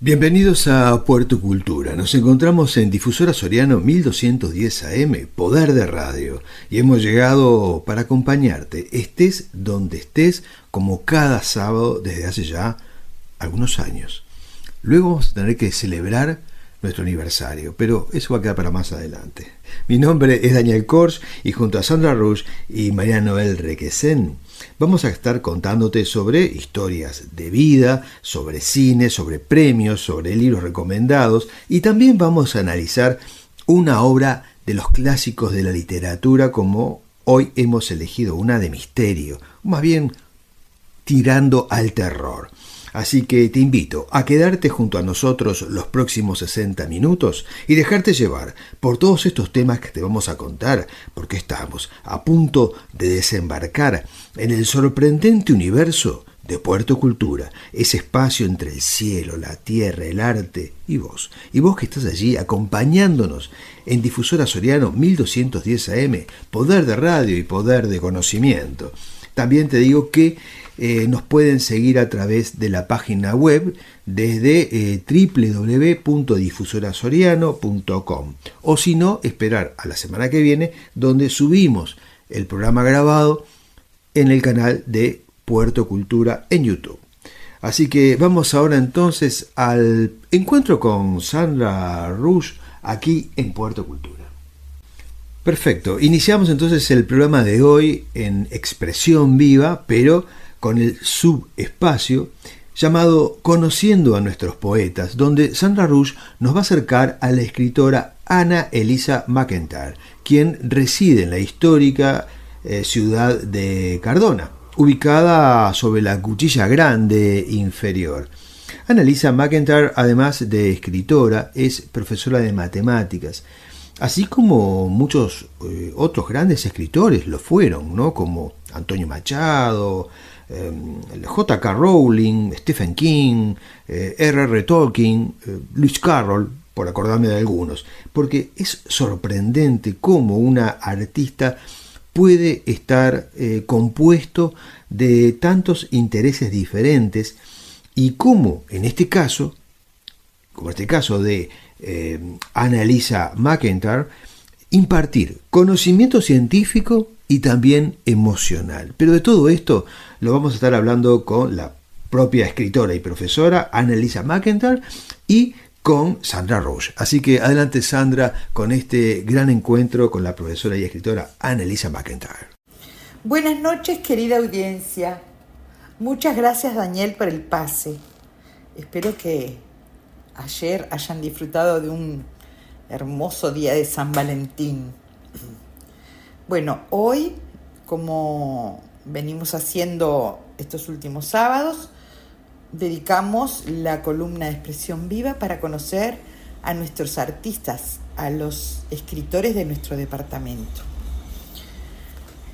Bienvenidos a Puerto Cultura. Nos encontramos en Difusora Soriano 1210 AM, Poder de Radio, y hemos llegado para acompañarte, estés donde estés, como cada sábado desde hace ya algunos años. Luego vamos a tener que celebrar nuestro aniversario, pero eso va a quedar para más adelante. Mi nombre es Daniel Kors y junto a Sandra Rush y María Noel Requesén vamos a estar contándote sobre historias de vida, sobre cine, sobre premios, sobre libros recomendados y también vamos a analizar una obra de los clásicos de la literatura, como hoy hemos elegido una de misterio, más bien tirando al terror. Así que te invito a quedarte junto a nosotros los próximos 60 minutos y dejarte llevar por todos estos temas que te vamos a contar, porque estamos a punto de desembarcar en el sorprendente universo de Puerto Cultura, ese espacio entre el cielo, la tierra, el arte y vos que estás allí acompañándonos en Difusora Soriano 1210 AM, Poder de Radio y Poder de Conocimiento. También te digo que nos pueden seguir a través de la página web desde www.difusorasoriano.com, o si no, esperar a la semana que viene, donde subimos el programa grabado en el canal de Puerto Cultura en YouTube. Así que vamos ahora entonces al encuentro con Sandra Rush aquí en Puerto Cultura. Perfecto, iniciamos entonces el programa de hoy en expresión viva, pero con el subespacio llamado Conociendo a nuestros poetas, donde Sandra Rush nos va a acercar a la escritora Anna Elisa McEntire, quien reside en la histórica ciudad de Cardona, ubicada sobre la Cuchilla Grande inferior. Anna Elisa McEntire, además de escritora, es profesora de matemáticas, así como muchos otros grandes escritores lo fueron, ¿no? Como Antonio Machado, J.K. Rowling, Stephen King, R.R. Tolkien, Lewis Carroll, por acordarme de algunos, porque es sorprendente cómo una artista puede estar compuesto de tantos intereses diferentes y cómo en este caso, como este caso de Anna Elisa McEntire, impartir conocimiento científico y también emocional. Pero de todo esto lo vamos a estar hablando con la propia escritora y profesora Anna Elisa McEntire y con Sandra Rush. Así que adelante, Sandra, con este gran encuentro con la profesora y escritora Anna Elisa McEntire. Buenas noches, querida audiencia. Muchas gracias, Daniel, por el pase. Espero que ayer hayan disfrutado de un hermoso día de San Valentín. Bueno, hoy, como venimos haciendo estos últimos sábados, dedicamos la columna de expresión viva para conocer a nuestros artistas, a los escritores de nuestro departamento.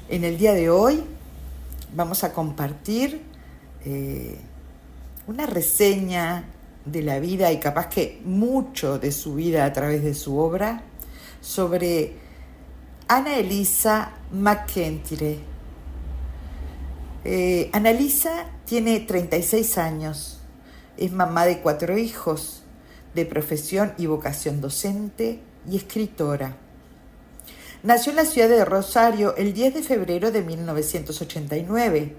En el día de hoy vamos a compartir una reseña de la vida y capaz que mucho de su vida a través de su obra sobre Anna Elisa McEntire. Anna Elisa tiene 36 años, es mamá de 4 hijos, de profesión y vocación docente y escritora. Nació en la ciudad de Rosario el 10 de febrero de 1989.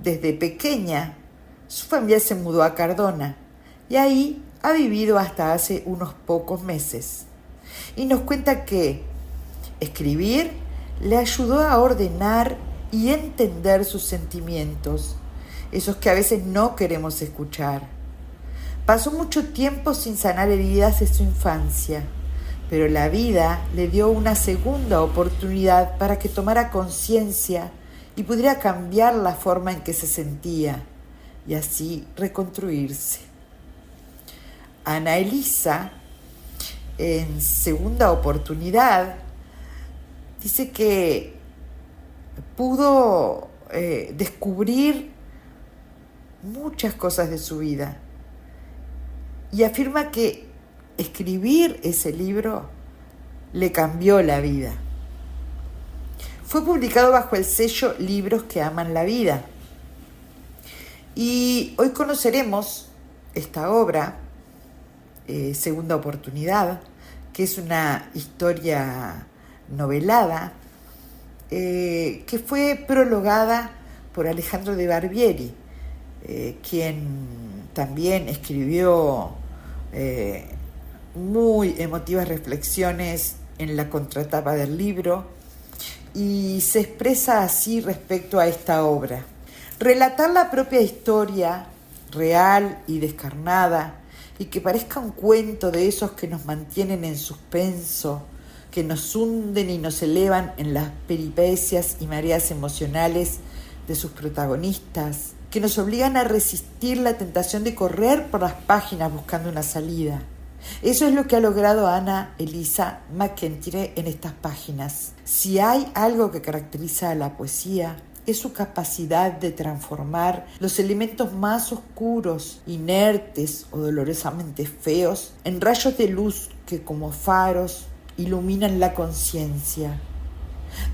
Desde pequeña, su familia se mudó a Cardona y ahí ha vivido hasta hace unos pocos meses. Y nos cuenta que escribir le ayudó a ordenar y entender sus sentimientos, esos que a veces no queremos escuchar. Pasó mucho tiempo sin sanar heridas de su infancia, pero la vida le dio una segunda oportunidad para que tomara conciencia y pudiera cambiar la forma en que se sentía y así reconstruirse. Anna Elisa, en segunda oportunidad, dice que pudo descubrir muchas cosas de su vida y afirma que escribir ese libro le cambió la vida. Fue publicado bajo el sello Libros que Aman la Vida. Y hoy conoceremos esta obra Segunda Oportunidad, que es una historia novelada que fue prologada por Alejandro de Barbieri, quien también escribió muy emotivas reflexiones en la contratapa del libro y se expresa así respecto a esta obra. Relatar la propia historia, real y descarnada, y que parezca un cuento de esos que nos mantienen en suspenso, que nos hunden y nos elevan en las peripecias y mareas emocionales de sus protagonistas, que nos obligan a resistir la tentación de correr por las páginas buscando una salida. Eso es lo que ha logrado Anna Elisa McEntire en estas páginas. Si hay algo que caracteriza a la poesía, es su capacidad de transformar los elementos más oscuros, inertes o dolorosamente feos en rayos de luz que, como faros, iluminan la conciencia,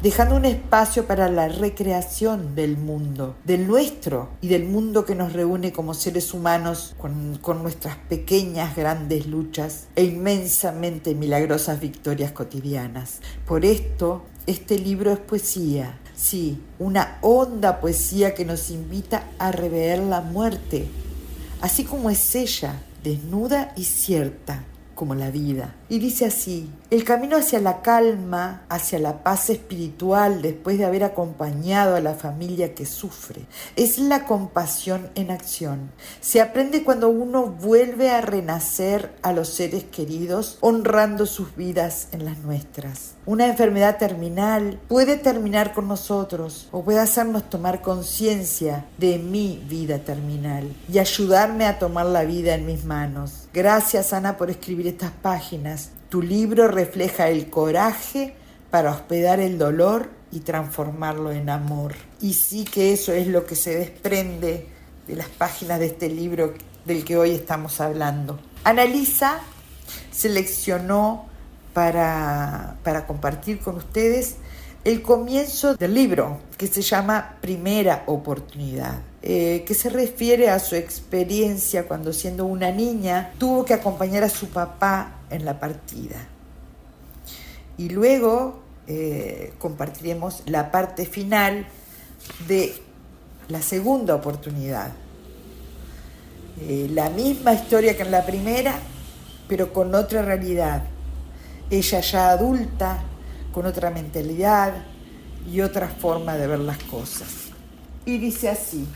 dejando un espacio para la recreación del mundo, del nuestro y del mundo que nos reúne como seres humanos con nuestras pequeñas grandes luchas e inmensamente milagrosas victorias cotidianas. Por esto, este libro es poesía, sí, una honda poesía que nos invita a rever la muerte, así como es ella, desnuda y cierta, como la vida. Y dice así: el camino hacia la calma, hacia la paz espiritual después de haber acompañado a la familia que sufre, es la compasión en acción. Se aprende cuando uno vuelve a renacer a los seres queridos, honrando sus vidas en las nuestras. Una enfermedad terminal puede terminar con nosotros o puede hacernos tomar conciencia de mi vida terminal y ayudarme a tomar la vida en mis manos. Gracias, Ana, por escribir estas páginas. Tu libro refleja el coraje para hospedar el dolor y transformarlo en amor. Y sí que eso es lo que se desprende de las páginas de este libro del que hoy estamos hablando. Ana Elisa seleccionó para compartir con ustedes el comienzo del libro, que se llama Primera Oportunidad, que se refiere a su experiencia cuando, siendo una niña, tuvo que acompañar a su papá en la partida. Y luego compartiremos la parte final de la segunda oportunidad. La misma historia que en la primera, pero con otra realidad. Ella ya adulta, con otra mentalidad y otra forma de ver las cosas. Y dice así: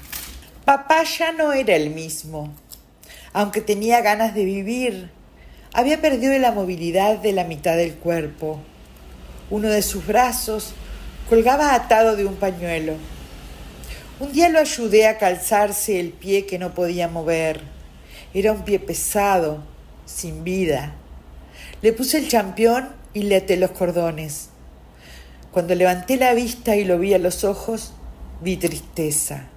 papá ya no era el mismo. Aunque tenía ganas de vivir, había perdido la movilidad de la mitad del cuerpo. Uno de sus brazos colgaba atado de un pañuelo. Un día lo ayudé a calzarse el pie que no podía mover. Era un pie pesado, sin vida. Le puse el champión y le até los cordones. Cuando levanté la vista y lo vi a los ojos, vi tristeza.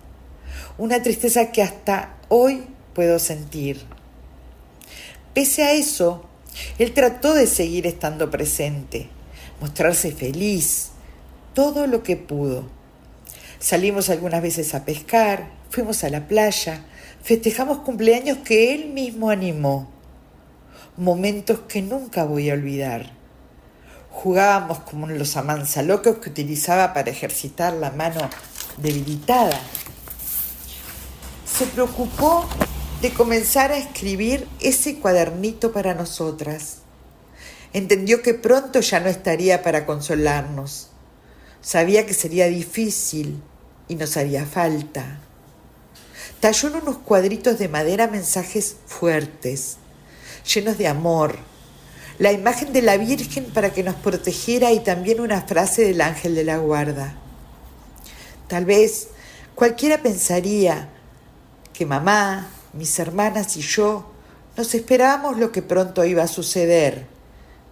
Una tristeza que hasta hoy puedo sentir. Pese a eso, él trató de seguir estando presente, mostrarse feliz, todo lo que pudo. Salimos algunas veces a pescar, fuimos a la playa, festejamos cumpleaños que él mismo animó. Momentos que nunca voy a olvidar. Jugábamos como los amansalocos que utilizaba para ejercitar la mano debilitada. Se preocupó de comenzar a escribir ese cuadernito para nosotras. Entendió que pronto ya no estaría para consolarnos. Sabía que sería difícil y nos haría falta. Talló en unos cuadritos de madera mensajes fuertes, llenos de amor, la imagen de la Virgen para que nos protegiera y también una frase del ángel de la guarda. Tal vez cualquiera pensaría que mamá, mis hermanas y yo nos esperábamos lo que pronto iba a suceder,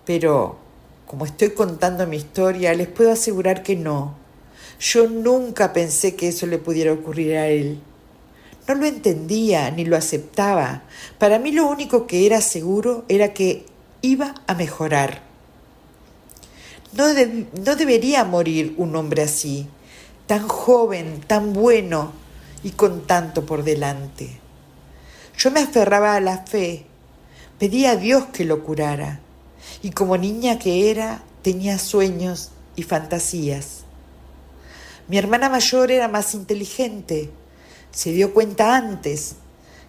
pero como estoy contando mi historia, les puedo asegurar que no. Yo nunca pensé que eso le pudiera ocurrir a él. No lo entendía ni lo aceptaba. Para mí lo único que era seguro era que iba a mejorar. No debería morir un hombre así, tan joven, tan bueno y con tanto por delante. Yo me aferraba a la fe, Pedí a Dios que lo curara, y como niña que era, tenía sueños y fantasías. Mi hermana mayor era más inteligente, se dio cuenta antes,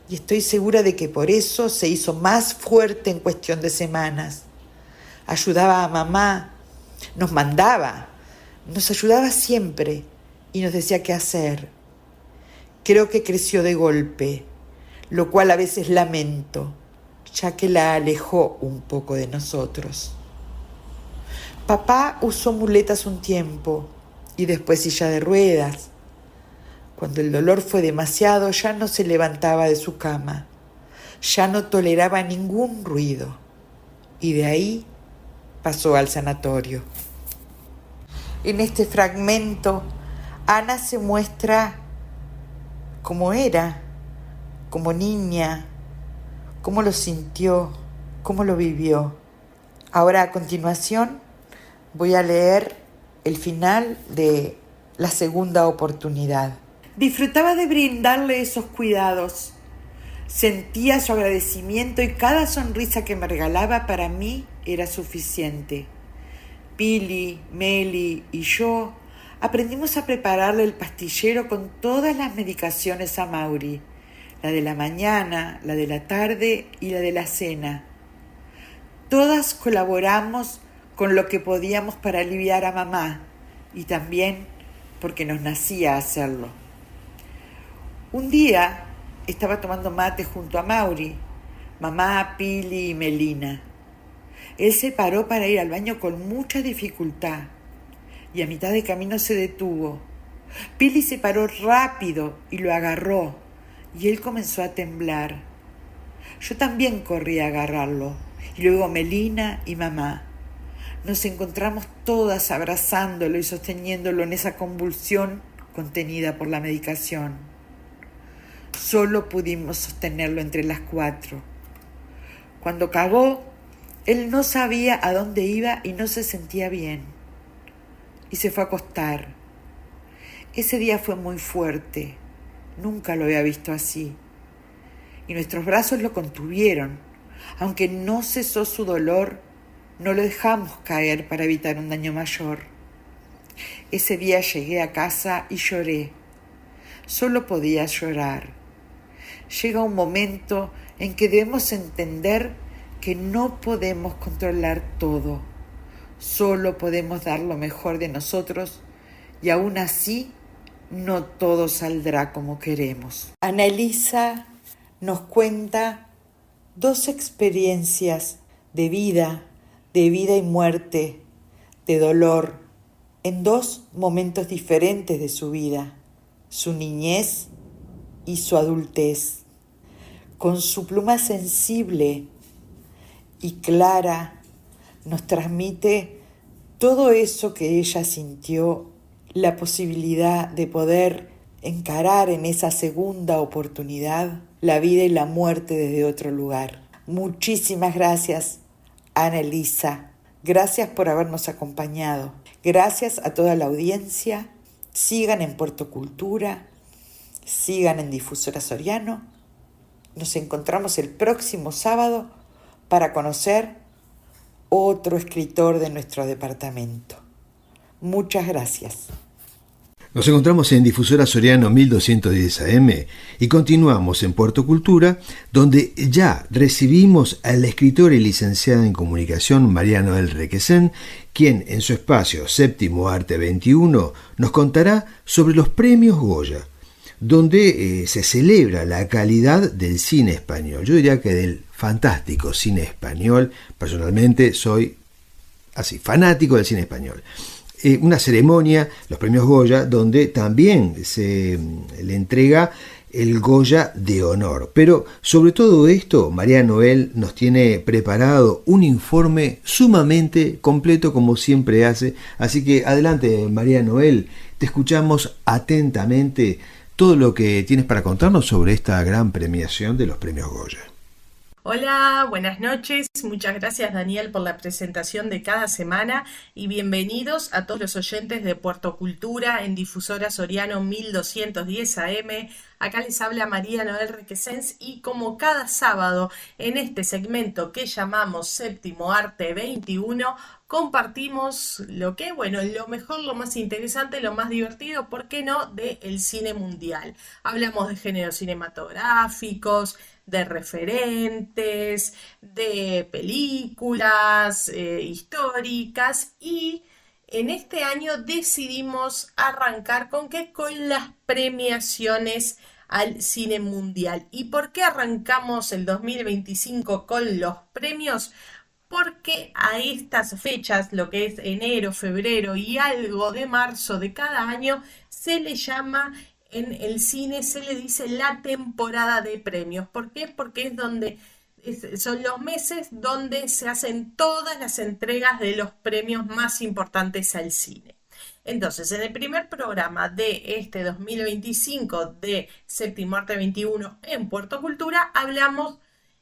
y estoy segura de que por eso se hizo más fuerte en cuestión de semanas. Ayudaba a mamá, nos mandaba, nos ayudaba siempre y nos decía qué hacer. Creo que creció de golpe, lo cual a veces lamento, ya que la alejó un poco de nosotros. Papá usó muletas un tiempo y después silla de ruedas. Cuando el dolor fue demasiado, ya no se levantaba de su cama, ya no toleraba ningún ruido y de ahí pasó al sanatorio. En este fragmento, Ana se muestra como era, como niña, cómo lo sintió, cómo lo vivió. Ahora a continuación voy a leer el final de La segunda oportunidad. Disfrutaba de brindarle esos cuidados. Sentía su agradecimiento y cada sonrisa que me regalaba para mí era suficiente. Pili, Meli y yo aprendimos a prepararle el pastillero con todas las medicaciones a Mauri, la de la mañana, la de la tarde y la de la cena. Todas colaboramos con lo que podíamos para aliviar a mamá y también porque nos nacía hacerlo. Un día estaba tomando mate junto a Mauri, mamá, Pili y Melina. Él se paró para ir al baño con mucha dificultad y a mitad de camino se detuvo. Pili se paró rápido y lo agarró y él comenzó a temblar. Yo también corrí a agarrarlo y luego Melina y mamá. Nos encontramos todas abrazándolo y sosteniéndolo en esa convulsión contenida por la medicación. Solo pudimos sostenerlo entre las 4. Cuando cagó, él no sabía a dónde iba y no se sentía bien. Y se fue a acostar. Ese día fue muy fuerte. Nunca lo había visto así. Y nuestros brazos lo contuvieron. Aunque no cesó su dolor, no lo dejamos caer para evitar un daño mayor. Ese día llegué a casa y lloré. Solo podía llorar. Llega un momento en que debemos entender que no podemos controlar todo. Solo podemos dar lo mejor de nosotros y aún así no todo saldrá como queremos. Ana Elisa nos cuenta 2 experiencias de vida y muerte, de dolor, en 2 momentos diferentes de su vida, su niñez y su adultez. Con su pluma sensible y clara nos transmite todo eso que ella sintió, la posibilidad de poder encarar en esa segunda oportunidad la vida y la muerte desde otro lugar. Muchísimas gracias, Ana Elisa. Gracias por habernos acompañado. Gracias a toda la audiencia. Sigan en Puerto Cultura, sigan en Difusora Soriano. Nos encontramos el próximo sábado para conocer otro escritor de nuestro departamento. Muchas gracias. Nos encontramos en Difusora Soriano 1210 AM y continuamos en Puerto Cultura, donde ya recibimos a la escritora y licenciada en comunicación María Noel Requesén, quien en su espacio Séptimo Arte 21 nos contará sobre los premios Goya, donde se celebra la calidad del cine español. Yo diría que del fantástico cine español. Personalmente soy así, fanático del cine español. Una ceremonia, los premios Goya, donde también se le entrega el Goya de honor. Pero sobre todo esto, María Noel nos tiene preparado un informe sumamente completo, como siempre hace. Así que adelante, María Noel, te escuchamos atentamente todo lo que tienes para contarnos sobre esta gran premiación de los premios Goya. Hola, buenas noches. Muchas gracias Daniel por la presentación de cada semana y bienvenidos a todos los oyentes de Puerto Cultura en Difusora Soriano 1210 AM. Acá les habla María Noel Requesens y como cada sábado en este segmento que llamamos Séptimo Arte 21, compartimos lo mejor, lo más interesante, lo más divertido, ¿por qué no?, del cine mundial. Hablamos de géneros cinematográficos, de referentes, de películas históricas y en este año decidimos arrancar ¿con qué? Con las premiaciones al cine mundial. ¿Y por qué arrancamos el 2025 con los premios? Porque a estas fechas, lo que es enero, febrero y algo de marzo de cada año, se le llama en el cine, se le dice la temporada de premios. ¿Por qué? Porque es donde son los meses donde se hacen todas las entregas de los premios más importantes al cine. Entonces, en el primer programa de este 2025 de Séptimo Arte 21 en Puerto Cultura, hablamos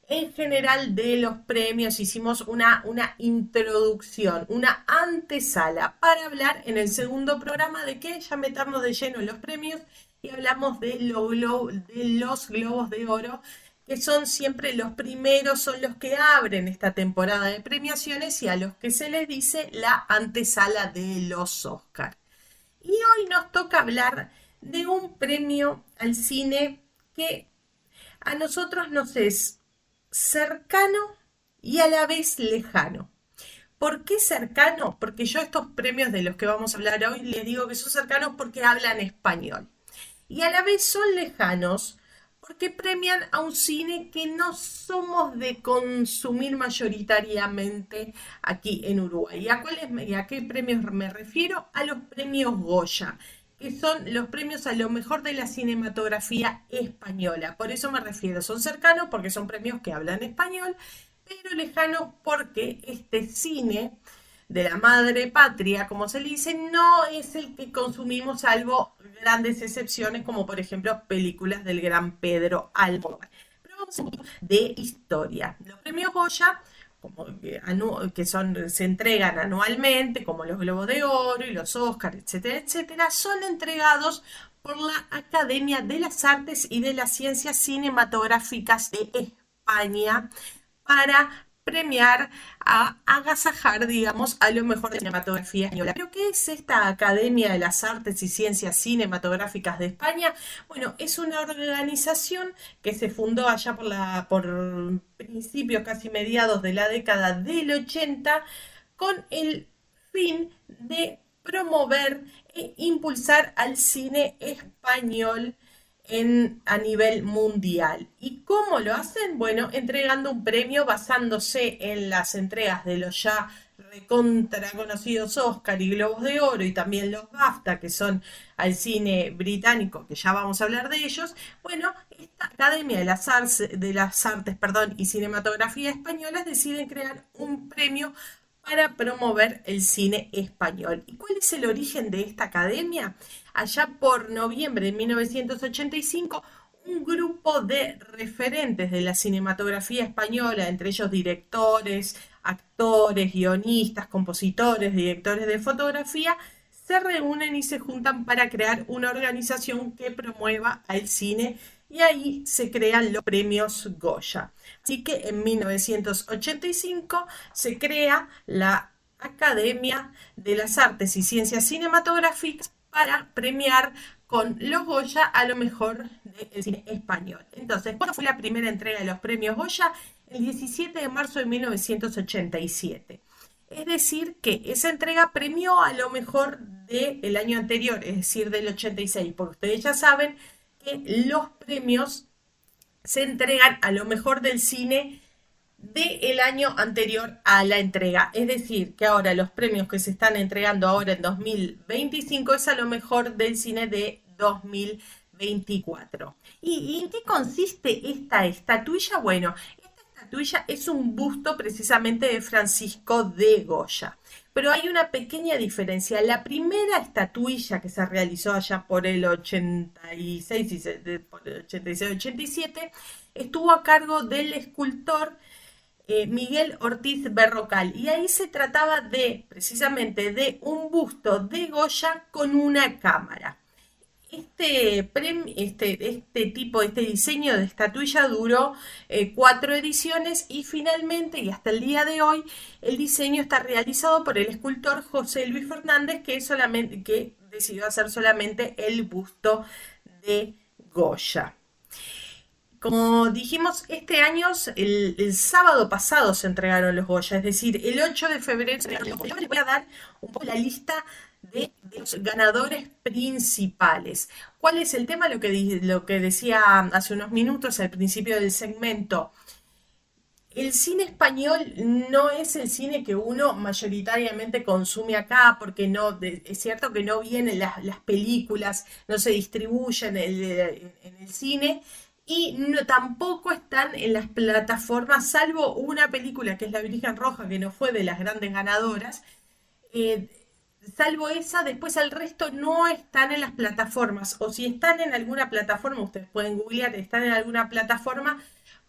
en general de los premios, hicimos una introducción, una antesala para hablar en el segundo programa de qué, ya meternos de lleno en los premios y hablamos de los Globos de Oro, que son siempre los primeros, son los que abren esta temporada de premiaciones y a los que se les dice la antesala de los Oscar. Y hoy nos toca hablar de un premio al cine que a nosotros nos es cercano y a la vez lejano. ¿Por qué cercano? Porque yo a estos premios de los que vamos a hablar hoy les digo que son cercanos porque hablan español. Y a la vez son lejanos porque premian a un cine que no somos de consumir mayoritariamente aquí en Uruguay. ¿Y a qué premios me refiero? A los premios Goya, que son los premios a lo mejor de la cinematografía española. Por eso me refiero, son cercanos porque son premios que hablan español, pero lejanos porque este cine de la madre patria, como se le dice, no es el que consumimos, salvo grandes excepciones, como por ejemplo películas del gran Pedro Almodóvar. Pero vamos a hablar de historia. Los premios Goya, se entregan anualmente, como los Globos de Oro y los Oscars, etcétera, etcétera, son entregados por la Academia de las Artes y de las Ciencias Cinematográficas de España para premiar, a agasajar, digamos, a lo mejor de la cinematografía española. ¿Pero qué es esta Academia de las Artes y Ciencias Cinematográficas de España? Bueno, es una organización que se fundó allá por principios, casi mediados de la década del 80, con el fin de promover e impulsar al cine español a nivel mundial. ¿Y cómo lo hacen? Bueno, entregando un premio basándose en las entregas de los ya recontra conocidos Oscar y Globos de Oro y también los BAFTA, que son al cine británico, que ya vamos a hablar de ellos. Bueno, esta Academia de las Artes, y Cinematografía Españolas deciden crear un premio para promover el cine español. ¿Y cuál es el origen de esta academia? Allá por noviembre de 1985, un grupo de referentes de la cinematografía española, entre ellos directores, actores, guionistas, compositores, directores de fotografía, se reúnen y se juntan para crear una organización que promueva al cine y ahí se crean los premios Goya. Así que en 1985 se crea la Academia de las Artes y Ciencias Cinematográficas para premiar con los Goya a lo mejor del cine español. Entonces, ¿cuándo fue la primera entrega de los premios Goya? El 17 de marzo de 1987. Es decir, que esa entrega premió a lo mejor del año anterior, es decir, del 86, porque ustedes ya saben que los premios se entregan a lo mejor del cine del año anterior a la entrega. Es decir, que ahora los premios que se están entregando ahora en 2025 es a lo mejor del cine de 2024. ¿Y en qué consiste esta estatuilla? Bueno, esta estatuilla es un busto precisamente de Francisco de Goya. Pero hay una pequeña diferencia. La primera estatuilla que se realizó allá por el 86 y 87 estuvo a cargo del escultor Miguel Ortiz Berrocal, y ahí se trataba precisamente de un busto de Goya con una cámara. Este diseño de estatuilla duró 4 ediciones y finalmente, y hasta el día de hoy, el diseño está realizado por el escultor José Luis Fernández, que decidió hacer solamente el busto de Goya. Como dijimos, este año, el sábado pasado se entregaron los Goya, es decir, el 8 de febrero se entregaron los Goya. Les voy a dar un poco la lista de los ganadores principales. ¿Cuál es el tema? Lo que decía hace unos minutos al principio del segmento. El cine español no es el cine que uno mayoritariamente consume acá, porque es cierto que no vienen las películas, no se distribuyen en el cine, y tampoco están en las plataformas, salvo una película que es La Virgen Roja, que no fue de las grandes ganadoras. Salvo esa, después el resto no están en las plataformas, o si están en alguna plataforma, ustedes pueden googlear, están en alguna plataforma,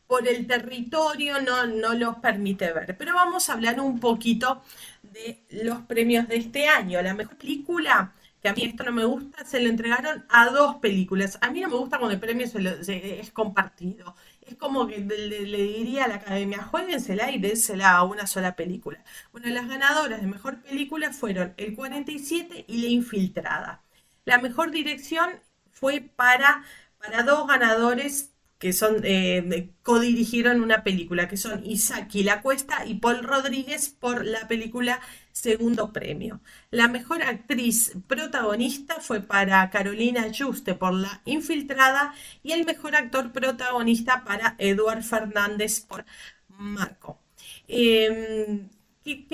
por el territorio no los permite ver. Pero vamos a hablar un poquito de los premios de este año. La mejor película, que a mí esto no me gusta, se lo entregaron a 2 películas. A mí no me gusta cuando el premio es compartido. Es como que le diría a la academia, juéguensela y désela a una sola película. Bueno, las ganadoras de mejor película fueron El 47 y La Infiltrada. La mejor dirección fue para 2 ganadores que codirigieron una película, que son Isaki La Cuesta y Paul Rodríguez por la película Segundo Premio. La mejor actriz protagonista fue para Carolina Juste por La Infiltrada, y el mejor actor protagonista para Eduard Fernández por Marco. ¿Qué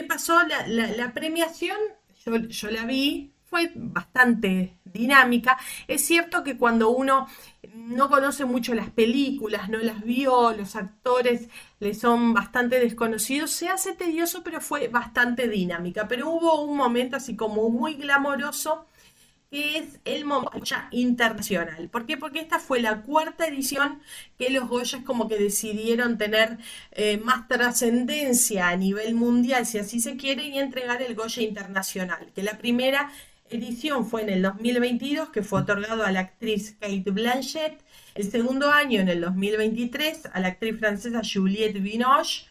pasó? La premiación, yo la vi, fue bastante dinámica. Es cierto que cuando uno no conoce mucho las películas, no las vio, los actores le son bastante desconocidos, se hace tedioso, pero fue bastante dinámica. Pero hubo un momento así como muy glamoroso, que es el momento Goya internacional. ¿Por qué? Porque esta fue la 4ª edición que los Goyas como que decidieron tener más trascendencia a nivel mundial, si así se quiere, y entregar el Goya internacional, que la primera edición fue en el 2022, que fue otorgado a la actriz Cate Blanchett; el segundo año, en el 2023, a la actriz francesa Juliette Binoche;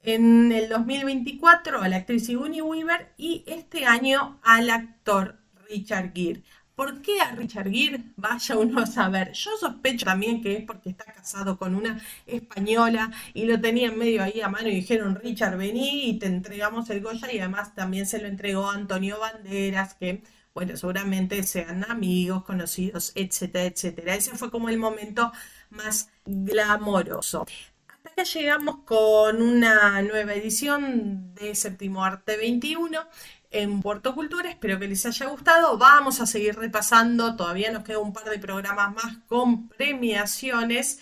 en el 2024 a la actriz Sigourney Weaver, y este año al actor Richard Gere. ¿Por qué a Richard Gere? Vaya uno a saber. Yo sospecho también que es porque está casado con una española y lo tenían medio ahí a mano y dijeron: Richard, vení y te entregamos el Goya. Y además también se lo entregó a Antonio Banderas, que, bueno, seguramente sean amigos, conocidos, etcétera, etcétera. Ese fue como el momento más glamoroso. Hasta acá llegamos con una nueva edición de Séptimo Arte 21 en Puerto Cultura. Espero que les haya gustado. Vamos a seguir repasando, todavía nos queda un par de programas más con premiaciones,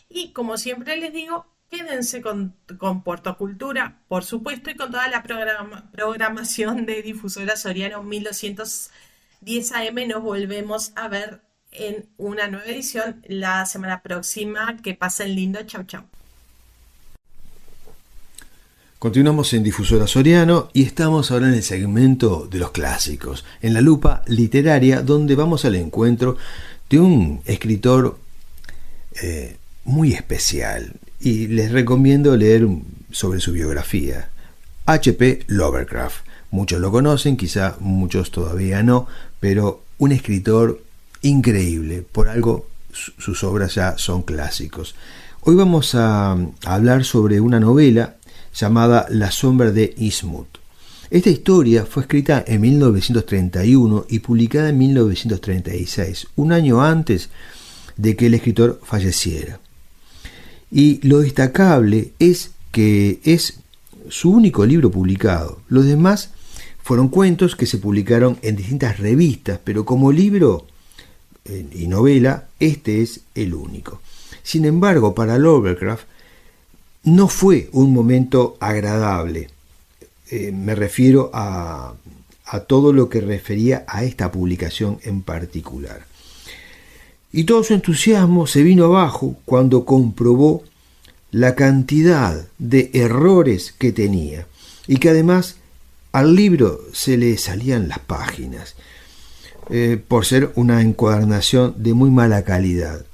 y como siempre les digo, quédense con Puerto Cultura, por supuesto, y con toda la programación de Difusora Soriano 1210 AM. Nos volvemos a ver en una nueva edición la semana próxima. Que pasen lindo. Chau, chau. Continuamos en Difusora Soriano y estamos ahora en el segmento de los clásicos, en la lupa literaria, donde vamos al encuentro de un escritor muy especial, y les recomiendo leer sobre su biografía. H.P. Lovecraft. Muchos lo conocen, quizá muchos todavía no, pero un escritor increíble. Por algo sus obras ya son clásicos. Hoy vamos a hablar sobre una novela llamada La sombra de Innsmouth. Esta historia fue escrita en 1931 y publicada en 1936, un año antes de que el escritor falleciera. Y lo destacable es que es su único libro publicado. Los demás fueron cuentos que se publicaron en distintas revistas, pero como libro y novela, este es el único. Sin embargo, para Lovecraft no fue un momento agradable. Me refiero a todo lo que refería a esta publicación en particular. Y todo su entusiasmo se vino abajo cuando comprobó la cantidad de errores que tenía y que además al libro se le salían las páginas por ser una encuadernación de muy mala calidad.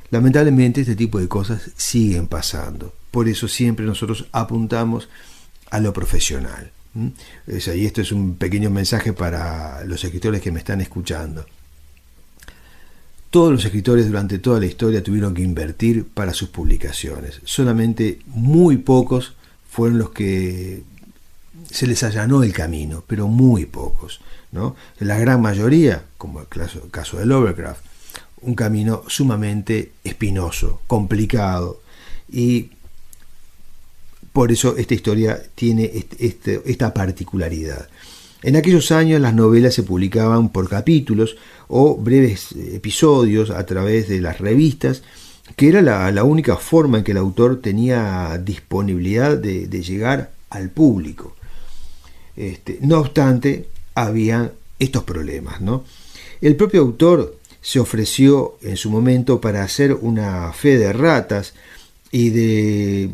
Lamentablemente este tipo de cosas siguen pasando, por eso siempre nosotros apuntamos a lo profesional. Y esto es un pequeño mensaje para los escritores que me están escuchando. Todos los escritores durante toda la historia tuvieron que invertir para sus publicaciones. Solamente muy pocos fueron los que se les allanó el camino, pero muy pocos, ¿no? La gran mayoría, como el caso de Lovecraft, un camino sumamente espinoso, complicado, y por eso esta historia tiene esta particularidad. En aquellos años las novelas se publicaban por capítulos o breves episodios a través de las revistas, que era la única forma en que el autor tenía disponibilidad de llegar al público. No obstante, había estos problemas, ¿no? El propio autor se ofreció en su momento para hacer una fe de ratas, y de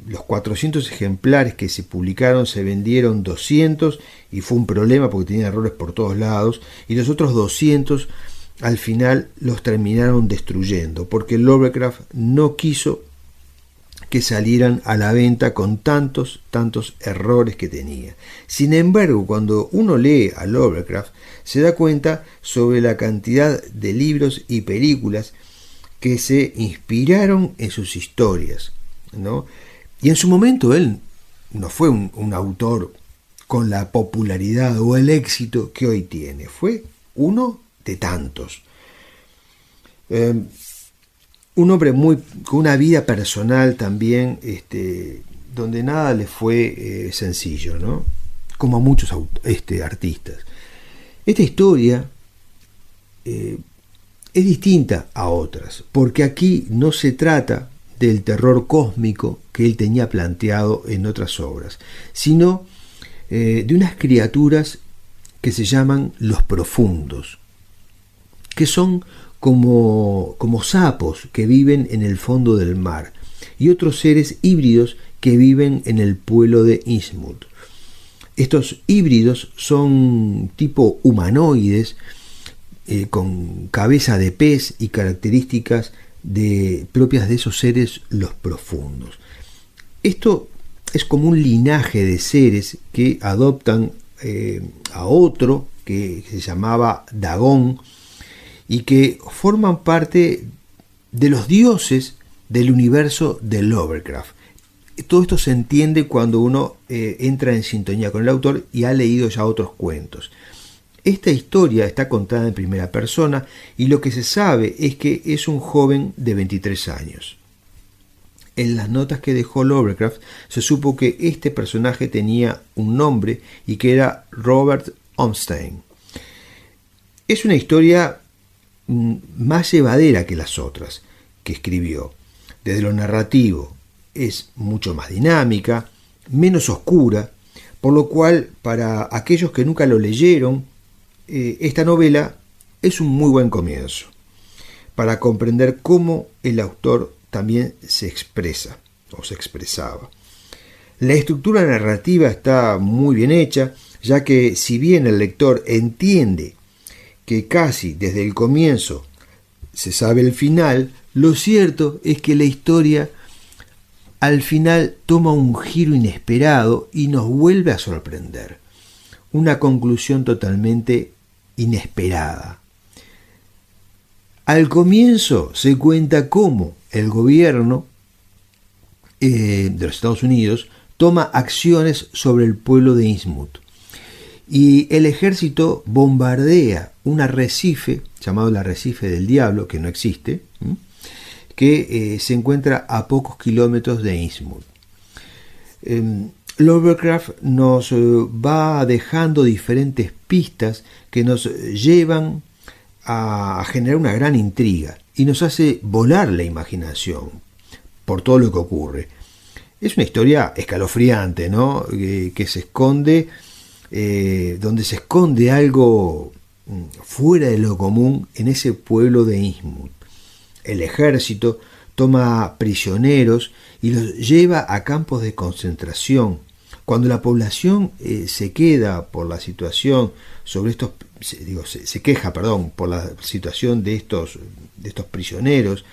los 400 ejemplares que se publicaron se vendieron 200 y fue un problema porque tenían errores por todos lados, y los otros 200 al final los terminaron destruyendo porque Lovecraft no quiso que salieran a la venta con tantos errores que tenía. Sin embargo, cuando uno lee a Lovecraft se da cuenta sobre la cantidad de libros y películas que se inspiraron en sus historias, ¿no? Y en su momento él no fue un autor con la popularidad o el éxito que hoy tiene, fue uno de tantos. Un hombre con una vida personal también, donde nada le fue sencillo, ¿no? Como a muchos artistas. Esta historia es distinta a otras, porque aquí no se trata del terror cósmico que él tenía planteado en otras obras, sino de unas criaturas que se llaman los profundos, que son como sapos que viven en el fondo del mar, y otros seres híbridos que viven en el pueblo de Innsmouth. Estos híbridos son tipo humanoides, con cabeza de pez y características propias de esos seres, los profundos. Esto es como un linaje de seres que adoptan a otro que se llamaba Dagón y que forman parte de los dioses del universo de Lovecraft. Todo esto se entiende cuando uno entra en sintonía con el autor y ha leído ya otros cuentos. Esta historia está contada en primera persona y lo que se sabe es que es un joven de 23 años. En las notas que dejó Lovecraft se supo que este personaje tenía un nombre y que era Robert Ornstein. Es una historia más llevadera que las otras que escribió. Desde lo narrativo es mucho más dinámica, menos oscura, por lo cual para aquellos que nunca lo leyeron, esta novela es un muy buen comienzo para comprender cómo el autor también se expresa o se expresaba. La estructura narrativa está muy bien hecha, ya que si bien el lector entiende que casi desde el comienzo se sabe el final, lo cierto es que la historia al final toma un giro inesperado y nos vuelve a sorprender. Una conclusión totalmente inesperada. Al comienzo se cuenta cómo el gobierno de los Estados Unidos toma acciones sobre el pueblo de Innsmouth y el ejército bombardea un arrecife llamado el Arrecife del Diablo, que no existe, que se encuentra a pocos kilómetros de Innsmouth. Lovecraft nos va dejando diferentes pistas que nos llevan a generar una gran intriga y nos hace volar la imaginación por todo lo que ocurre. Es una historia escalofriante, ¿no? Que se esconde, donde se esconde algo fuera de lo común en ese pueblo de Innsmouth. el ejército toma prisioneros y los lleva a campos de concentración. Cuando la población se queda por la situación sobre estos, se queja, perdón, por la situación de estos prisioneros,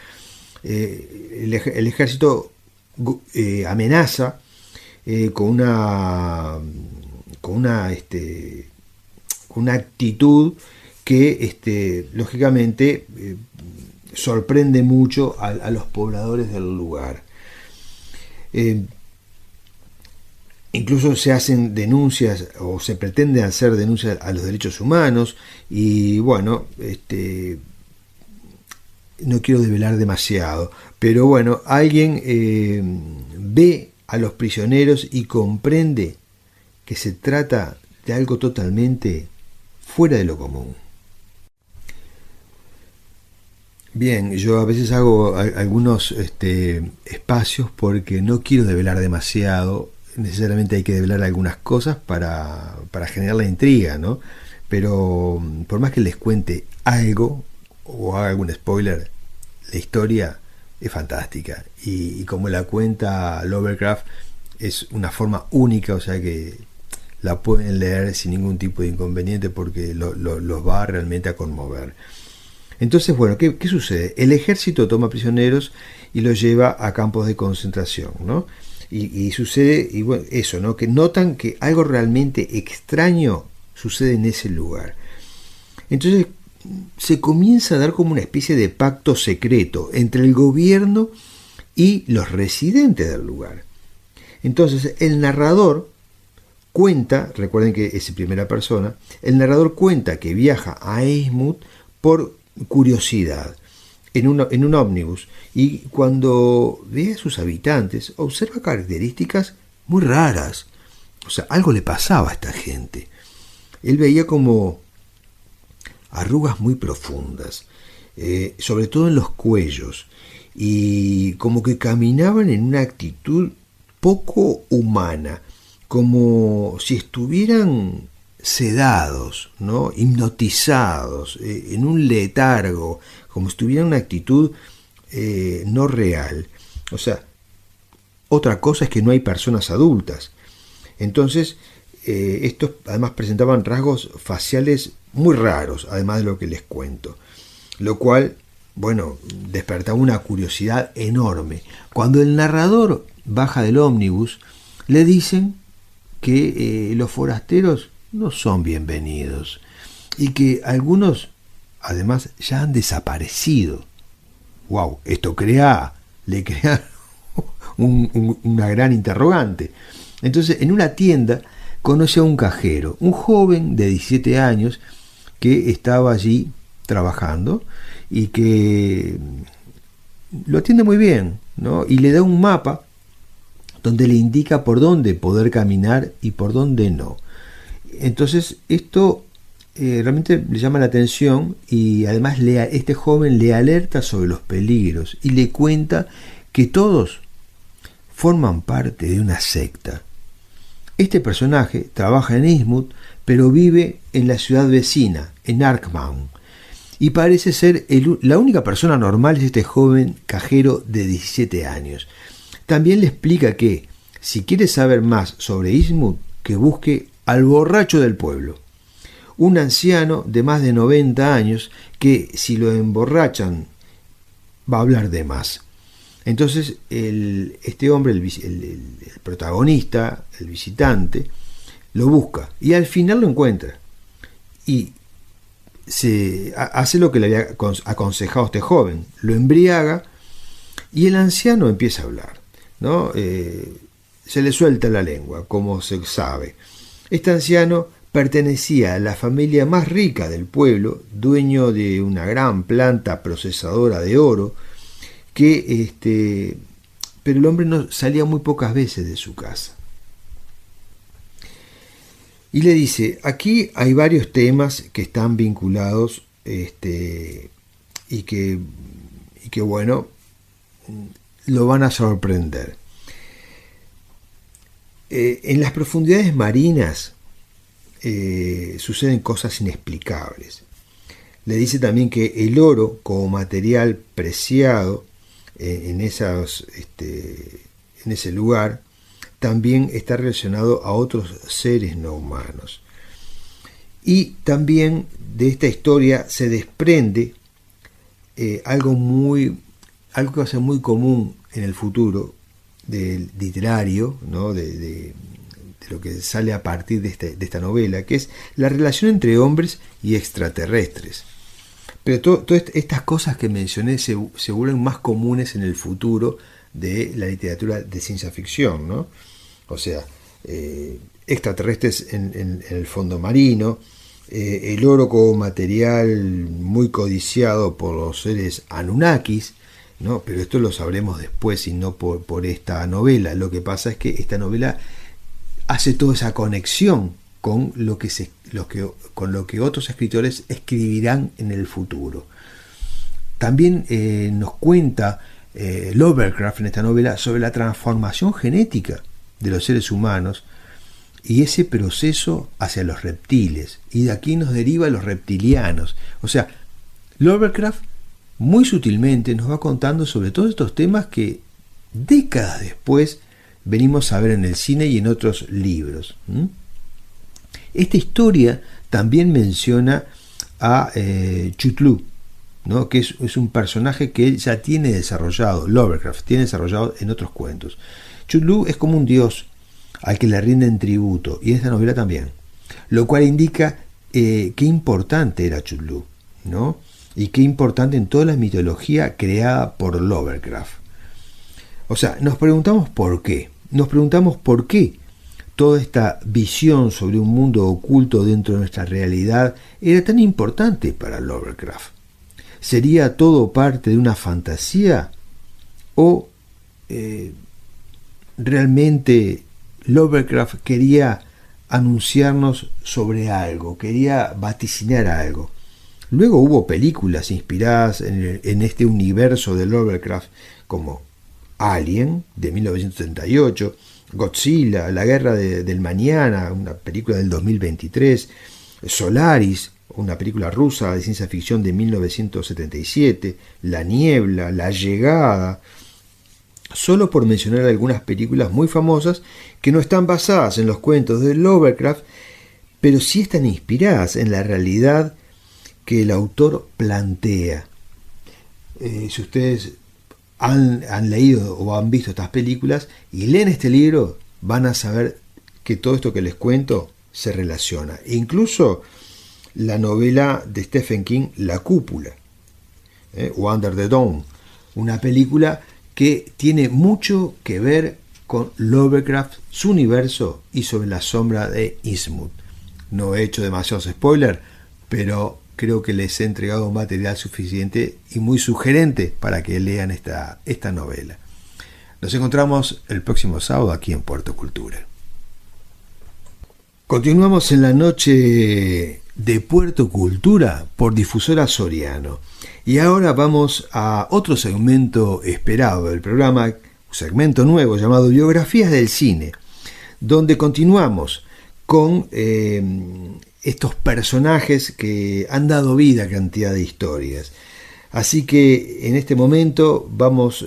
el ejército amenaza con una actitud que lógicamente sorprende mucho a los pobladores del lugar. Incluso se hacen denuncias o se pretenden hacer denuncias a los derechos humanos y bueno, no quiero develar demasiado, pero bueno, alguien ve a los prisioneros y comprende que se trata de algo totalmente fuera de lo común. Bien, yo a veces hago algunos espacios porque no quiero develar demasiado. Necesariamente hay que develar algunas cosas para generar la intriga, ¿no? Pero por más que les cuente algo o haga algún spoiler, la historia es fantástica y como la cuenta Lovecraft es una forma única, o sea que la pueden leer sin ningún tipo de inconveniente porque los va realmente a conmover. Entonces, bueno, ¿qué sucede? El ejército toma prisioneros y los lleva a campos de concentración, ¿no? Y sucede, y bueno, eso, ¿no? Que notan que algo realmente extraño sucede en ese lugar. Entonces se comienza a dar como una especie de pacto secreto entre el gobierno y los residentes del lugar. Entonces el narrador cuenta, recuerden que es en primera persona, el narrador cuenta que viaja a Eastwood por curiosidad en un ómnibus y cuando ve a sus habitantes observa características muy raras. O sea, algo le pasaba a esta gente. Él veía como arrugas muy profundas, sobre todo en los cuellos, y como que caminaban en una actitud poco humana, como si estuvieran sedados, ¿no? Hipnotizados, en un letargo, como si tuvieran una actitud no real. O sea, otra cosa es que no hay personas adultas. Entonces, estos además presentaban rasgos faciales muy raros, además de lo que les cuento. Lo cual, bueno, despertaba una curiosidad enorme. Cuando el narrador baja del ómnibus, le dicen que los forasteros no son bienvenidos y que algunos además ya han desaparecido. ¡Wow! Esto le crea una gran interrogante. Entonces, en una tienda conoce a un cajero, un joven de 17 años que estaba allí trabajando y que lo atiende muy bien, ¿no? Y le da un mapa donde le indica por dónde poder caminar y por dónde no. Entonces esto realmente le llama la atención y además este joven le alerta sobre los peligros y le cuenta que todos forman parte de una secta. Este personaje trabaja en Eastwood, pero vive en la ciudad vecina, en Arkmount, y parece ser la única persona normal es este joven cajero de 17 años. También le explica que, si quiere saber más sobre Eastwood, que busque al borracho del pueblo, un anciano de más de 90 años que si lo emborrachan va a hablar de más. Entonces este hombre, el protagonista, el visitante, lo busca y al final lo encuentra y se hace lo que le había aconsejado este joven, lo embriaga y el anciano empieza a hablar, ¿no? Se le suelta la lengua, como se sabe. Este anciano pertenecía a la familia más rica del pueblo, dueño de una gran planta procesadora de oro, pero el hombre no salía muy pocas veces de su casa. Y le dice, aquí hay varios temas que están vinculados y que bueno, lo van a sorprender. En las profundidades marinas suceden cosas inexplicables. Le dice también que el oro como material preciado en ese lugar también está relacionado a otros seres no humanos. Y también de esta historia se desprende algo que va a ser muy común en el futuro del literario, ¿no? de lo que sale a partir de esta novela, que es la relación entre hombres y extraterrestres. Pero todas estas cosas que mencioné se vuelven más comunes en el futuro de la literatura de ciencia ficción, ¿no? O sea, extraterrestres en el fondo marino, el oro como material muy codiciado por los seres Anunnakis, ¿no? Pero esto lo sabremos después y no por esta novela. Lo que pasa es que esta novela hace toda esa conexión con lo que otros escritores escribirán en el futuro. También nos cuenta Lovecraft en esta novela sobre la transformación genética de los seres humanos y ese proceso hacia los reptiles, y de aquí nos deriva los reptilianos. O sea, Lovecraft muy sutilmente nos va contando sobre todos estos temas que décadas después venimos a ver en el cine y en otros libros. Esta historia también menciona a Cthulhu, ¿no? Que es un personaje que él ya tiene desarrollado, Lovecraft tiene desarrollado en otros cuentos. Cthulhu es como un dios al que le rinden tributo, y esta novela también, lo cual indica qué importante era Cthulhu, ¿no? Y qué importante en toda la mitología creada por Lovecraft. O sea, nos preguntamos por qué. Nos preguntamos por qué toda esta visión sobre un mundo oculto dentro de nuestra realidad era tan importante para Lovecraft. ¿Sería todo parte de una fantasía? ¿O realmente Lovecraft quería anunciarnos sobre algo, quería vaticinar algo? Luego hubo películas inspiradas en este universo de Lovecraft, como Alien, de 1978, Godzilla, La Guerra del Mañana, una película del 2023, Solaris, una película rusa de ciencia ficción de 1977, La Niebla, La Llegada, solo por mencionar algunas películas muy famosas que no están basadas en los cuentos de Lovecraft, pero sí están inspiradas en la realidad que el autor plantea. Si ustedes han leído o han visto estas películas y leen este libro, van a saber que todo esto que les cuento se relaciona. Incluso la novela de Stephen King, La Cúpula, o Under the Dome, una película que tiene mucho que ver con Lovecraft, su universo y sobre la sombra de Innsmouth. No he hecho demasiados spoilers, pero creo que les he entregado material suficiente y muy sugerente para que lean esta novela. Nos encontramos el próximo sábado aquí en Puerto Cultura. Continuamos en la noche de Puerto Cultura por Difusora Soriano. Y ahora vamos a otro segmento esperado del programa, un segmento nuevo llamado Biografías del Cine, donde continuamos con estos personajes que han dado vida a cantidad de historias. Así que en este momento vamos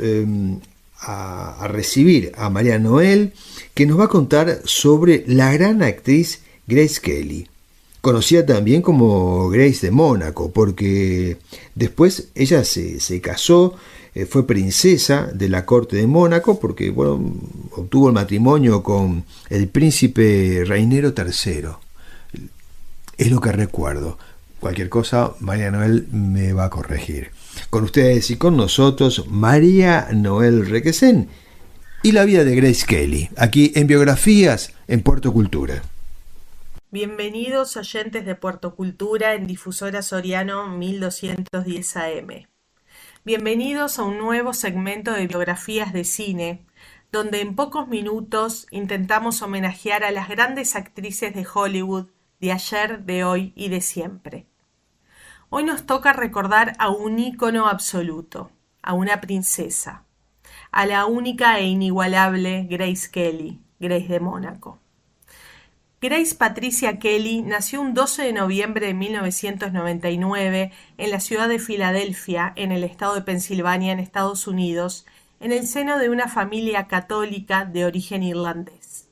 a recibir a María Noel, que nos va a contar sobre la gran actriz Grace Kelly, conocida también como Grace de Mónaco, porque después ella se casó, fue princesa de la corte de Mónaco, porque obtuvo el matrimonio con el príncipe Reinero III. Es lo que recuerdo. Cualquier cosa, María Noel me va a corregir. Con ustedes y con nosotros, María Noel Requesén y la vida de Grace Kelly, aquí en Biografías en Puerto Cultura. Bienvenidos oyentes de Puerto Cultura en Difusora Soriano 1210 AM. Bienvenidos a un nuevo segmento de Biografías de Cine, donde en pocos minutos intentamos homenajear a las grandes actrices de Hollywood de ayer, de hoy y de siempre. Hoy nos toca recordar a un ícono absoluto, a una princesa, a la única e inigualable Grace Kelly, Grace de Mónaco. Grace Patricia Kelly nació un 12 de noviembre de 1999 en la ciudad de Filadelfia, en el estado de Pensilvania, en Estados Unidos, en el seno de una familia católica de origen irlandés.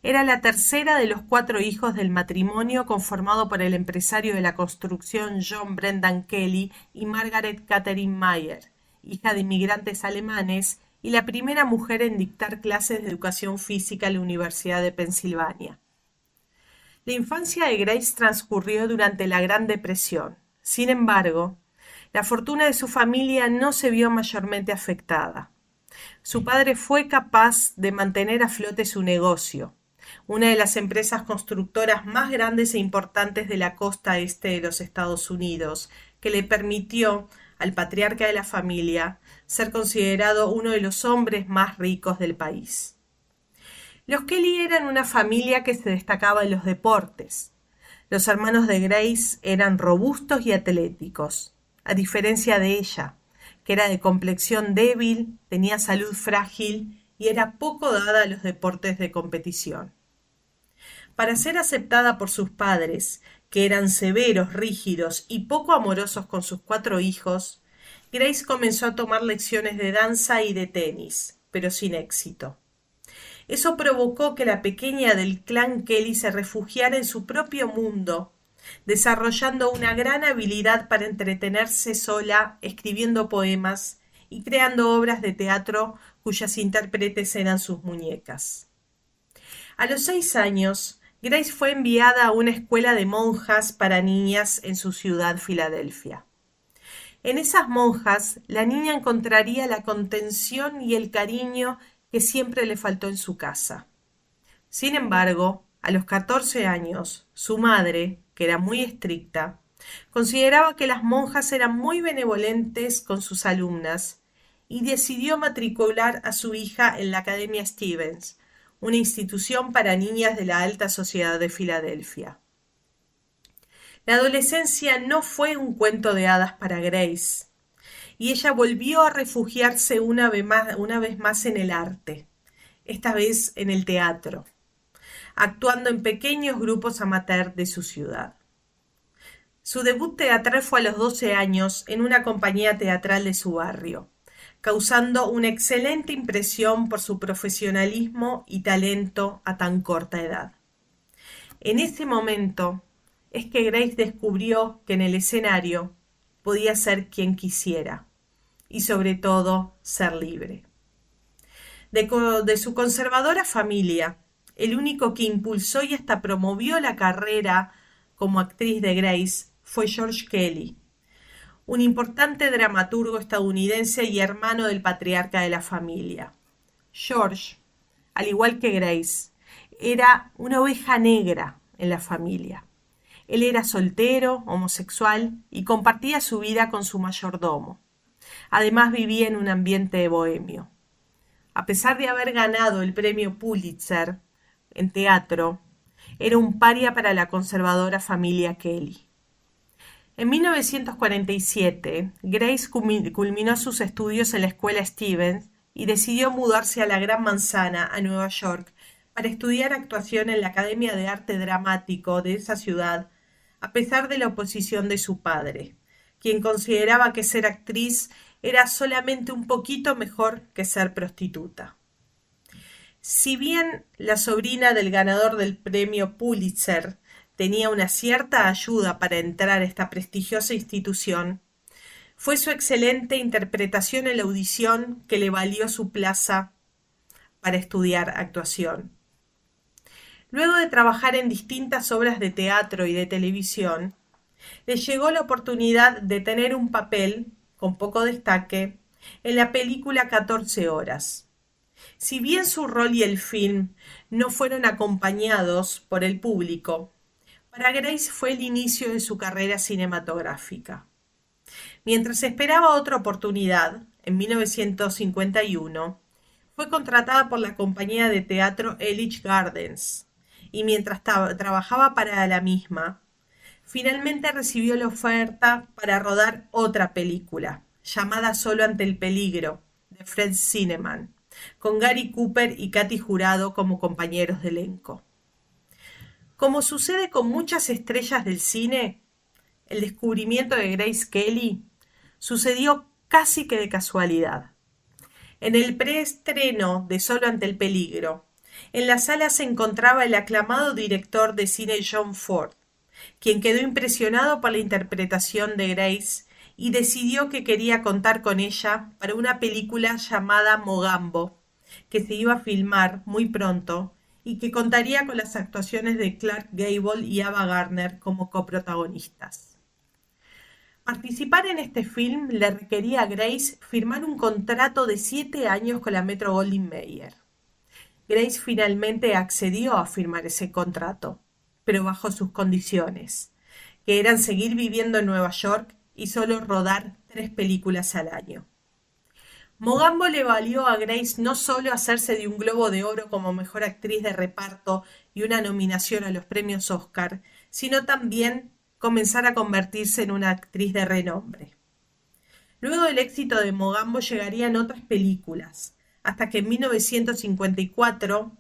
Era la tercera de los 4 hijos del matrimonio conformado por el empresario de la construcción John Brendan Kelly y Margaret Catherine Mayer, hija de inmigrantes alemanes, y la primera mujer en dictar clases de educación física en la Universidad de Pensilvania. La infancia de Grace transcurrió durante la Gran Depresión. Sin embargo, la fortuna de su familia no se vio mayormente afectada. Su padre fue capaz de mantener a flote su negocio, una de las empresas constructoras más grandes e importantes de la costa este de los Estados Unidos, que le permitió al patriarca de la familia ser considerado uno de los hombres más ricos del país. Los Kelly eran una familia que se destacaba en los deportes. Los hermanos de Grace eran robustos y atléticos, a diferencia de ella, que era de complexión débil, tenía salud frágil y era poco dada a los deportes de competición. Para ser aceptada por sus padres, que eran severos, rígidos y poco amorosos con sus 4 hijos, Grace comenzó a tomar lecciones de danza y de tenis, pero sin éxito. Eso provocó que la pequeña del clan Kelly se refugiara en su propio mundo, desarrollando una gran habilidad para entretenerse sola, escribiendo poemas y creando obras de teatro cuyas intérpretes eran sus muñecas. A los 6 años, Grace fue enviada a una escuela de monjas para niñas en su ciudad, Filadelfia. En esas monjas, la niña encontraría la contención y el cariño que siempre le faltó en su casa. Sin embargo, a los 14 años, su madre, que era muy estricta, consideraba que las monjas eran muy benevolentes con sus alumnas y decidió matricular a su hija en la Academia Stevens, una institución para niñas de la alta sociedad de Filadelfia. La adolescencia no fue un cuento de hadas para Grace, y ella volvió a refugiarse una vez más en el arte, esta vez en el teatro, actuando en pequeños grupos amateur de su ciudad. Su debut teatral fue a los 12 años en una compañía teatral de su barrio, causando una excelente impresión por su profesionalismo y talento a tan corta edad. En ese momento es que Grace descubrió que en el escenario podía ser quien quisiera y sobre todo ser libre. De su conservadora familia, el único que impulsó y hasta promovió la carrera como actriz de Grace fue George Kelly, un importante dramaturgo estadounidense y hermano del patriarca de la familia. George, al igual que Grace, era una oveja negra en la familia. Él era soltero, homosexual y compartía su vida con su mayordomo. Además vivía en un ambiente bohemio. A pesar de haber ganado el premio Pulitzer en teatro, era un paria para la conservadora familia Kelly. En 1947, Grace culminó sus estudios en la escuela Stevens y decidió mudarse a la Gran Manzana, a Nueva York, para estudiar actuación en la Academia de Arte Dramático de esa ciudad, a pesar de la oposición de su padre, quien consideraba que ser actriz era solamente un poquito mejor que ser prostituta. Si bien la sobrina del ganador del premio Pulitzer tenía una cierta ayuda para entrar a esta prestigiosa institución, fue su excelente interpretación en la audición que le valió su plaza para estudiar actuación. Luego de trabajar en distintas obras de teatro y de televisión, le llegó la oportunidad de tener un papel, con poco destaque, en la película 14 horas. Si bien su rol y el film no fueron acompañados por el público, para Grace fue el inicio de su carrera cinematográfica. Mientras esperaba otra oportunidad, en 1951, fue contratada por la compañía de teatro Elitch Gardens, y mientras trabajaba para la misma, finalmente recibió la oferta para rodar otra película, llamada Solo ante el peligro, de Fred Zinnemann, con Gary Cooper y Katy Jurado como compañeros de elenco. Como sucede con muchas estrellas del cine, el descubrimiento de Grace Kelly sucedió casi que de casualidad. En el preestreno de Solo ante el peligro, en la sala se encontraba el aclamado director de cine John Ford, quien quedó impresionado por la interpretación de Grace y decidió que quería contar con ella para una película llamada Mogambo, que se iba a filmar muy pronto y que contaría con las actuaciones de Clark Gable y Ava Gardner como coprotagonistas. Participar en este film le requería a Grace firmar un contrato de 7 años con la Metro-Goldwyn-Mayer. Grace finalmente accedió a firmar ese contrato, pero bajo sus condiciones, que eran seguir viviendo en Nueva York y solo rodar 3 películas al año. Mogambo le valió a Grace no solo hacerse de un Globo de Oro como mejor actriz de reparto y una nominación a los premios Oscar, sino también comenzar a convertirse en una actriz de renombre. Luego del éxito de Mogambo llegarían otras películas, hasta que en 1954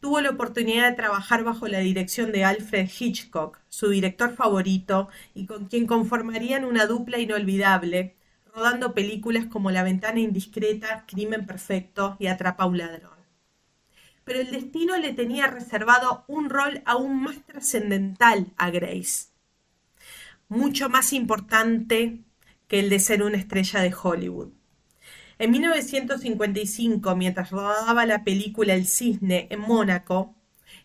tuvo la oportunidad de trabajar bajo la dirección de Alfred Hitchcock, su director favorito, y con quien conformarían una dupla inolvidable, rodando películas como La ventana indiscreta, Crimen perfecto y Atrapa a un ladrón. Pero el destino le tenía reservado un rol aún más trascendental a Grace, mucho más importante que el de ser una estrella de Hollywood. En 1955, mientras rodaba la película El Cisne en Mónaco,